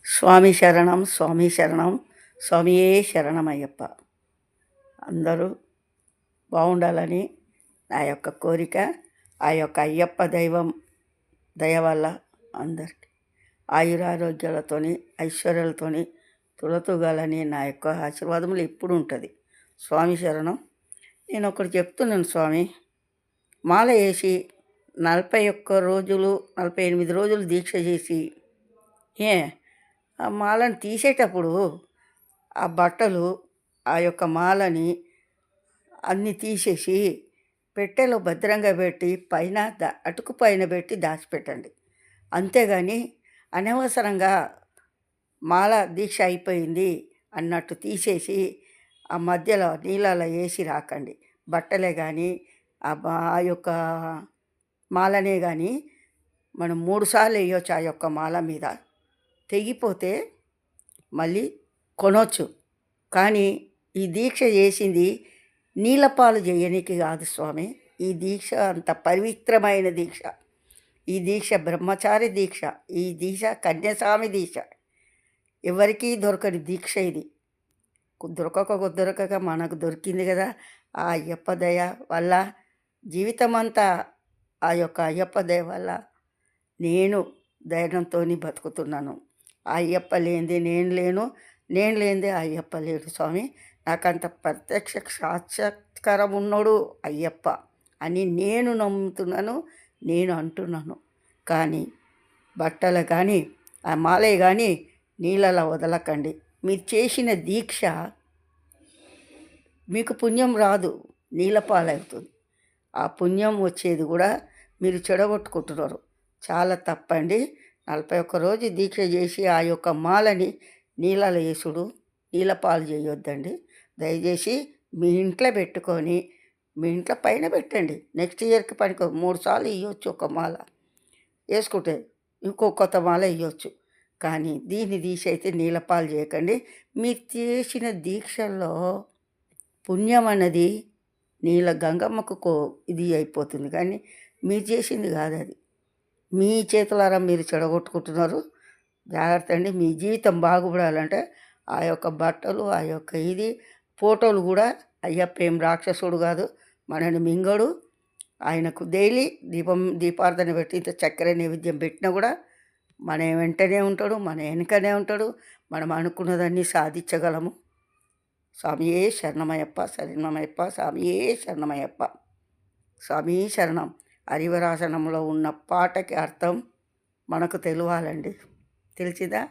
స్వామి శరణం, స్వామి శరణం, స్వామియే శరణమయ్యప్ప. అందరూ బాగుండాలని నా యొక్క కోరిక. ఆ యొక్క అయ్యప్ప దైవం దయ వల్ల అందరికీ ఆయురారోగ్యాలతోని ఐశ్వర్యాలతోని తులతూగాలని నా యొక్క ఆశీర్వాదములు ఎప్పుడు ఉంటుంది. స్వామి శరణం. నేను ఒకటి చెప్తున్నాను స్వామి. మాల వేసి 41 రోజులు 48 రోజులు దీక్ష చేసి ఆ మాలను తీసేటప్పుడు ఆ బట్టలు ఆ యొక్క మాలని అన్నీ తీసేసి పెట్టెలో భద్రంగా పెట్టి పైన అటుకు పైన పెట్టి దాచిపెట్టండి. అంతేగాని అనవసరంగా మాల దీక్ష అయిపోయింది అన్నట్టు తీసేసి ఆ మధ్యలో నీళ్ళలో వేసి రాకండి. బట్టలే కానీ ఆ యొక్క మాలనే కానీ మనం 3 సార్లు వేయొచ్చు. ఆ యొక్క మాల మీద తెగిపోతే మళ్ళీ కొనవచ్చు. కానీ ఈ దీక్ష చేసింది నీలపాలు చేయనికి కాదు స్వామి. ఈ దీక్ష అంత పవిత్రమైన దీక్ష. ఈ దీక్ష బ్రహ్మచారి దీక్ష. ఈ దీక్ష కన్యాస్వామి దీక్ష. ఎవరికీ దొరకని దీక్ష ఇది. దొరకక మనకు దొరికింది కదా. ఆ అయ్యప్ప దయ వల్ల జీవితమంతా ఆ యొక్క అయ్యప్ప దయ వల్ల నేను ధైర్యంతో బతుకుతున్నాను. ఆ అయ్యప్ప లేనిది నేను లేను, నేను లేనిదే అయ్యప్ప లేడు స్వామి. నాకంత ప్రత్యక్ష సాక్షాత్కారం ఉన్నాడు అయ్యప్ప అని నేను నమ్ముతున్నాను, నేను అంటున్నాను. కానీ బట్టలు కానీ ఆ మాలే కానీ నీళ్ళలో వదలకండి. మీరు చేసిన దీక్ష మీకు పుణ్యం రాదు, నీళ్ళ పాలవుతుంది. ఆ పుణ్యం వచ్చేది కూడా మీరు చెడగొట్టుకుంటున్నారు. చాలా తప్పండి. 41 రోజు దీక్ష చేసి ఆ యొక్క మాలని నీళ్ళలో వేసుడు, నీళ్ళ పాలు చేయొద్దండి. దయచేసి మీ ఇంట్లో పెట్టుకొని మీ ఇంట్లో పైన పెట్టండి. నెక్స్ట్ ఇయర్కి పనికి 3 సార్లు ఇవ్వచ్చు. ఒక మాల వేసుకుంటే ఇంకో కొత్త మాల ఇవ్వచ్చు. కానీ దీన్ని తీసి అయితే నీళ్ళ పాలు చేయకండి. మీరు చేసిన దీక్షల్లో పుణ్యం అన్నది నీళ్ళ గంగమ్మకు ఇది అయిపోతుంది. కానీ మీరు చేసింది కాదు అది. మీ చేతులారా మీరు చెడగొట్టుకుంటున్నారు. జాగ్రత్త అండి. మీ జీవితం బాగుపడాలంటే ఆ యొక్క బట్టలు ఆ యొక్క ఇది ఫోటోలు కూడా అయ్యప్ప ఏం రాక్షసుడు కాదు, మనని మింగడు. ఆయనకు డైలీ దీపార్థన పెట్టి ఇంత చక్కెర నైవేద్యం పెట్టినా కూడా మన వెంటనే ఉంటాడు, మన వెనుకనే ఉంటాడు. మనం అనుకున్నదాన్ని సాధించగలము. స్వామియే శరణమయ్యప్ప, శరణమయ్యప్ప, స్వామియే శరణమయ్యప్ప. స్వామి శరణం. హరివరాసనంలో ఉన్న పాటకి అర్థం మనకు తెలియాలండి. తెలిసిందా?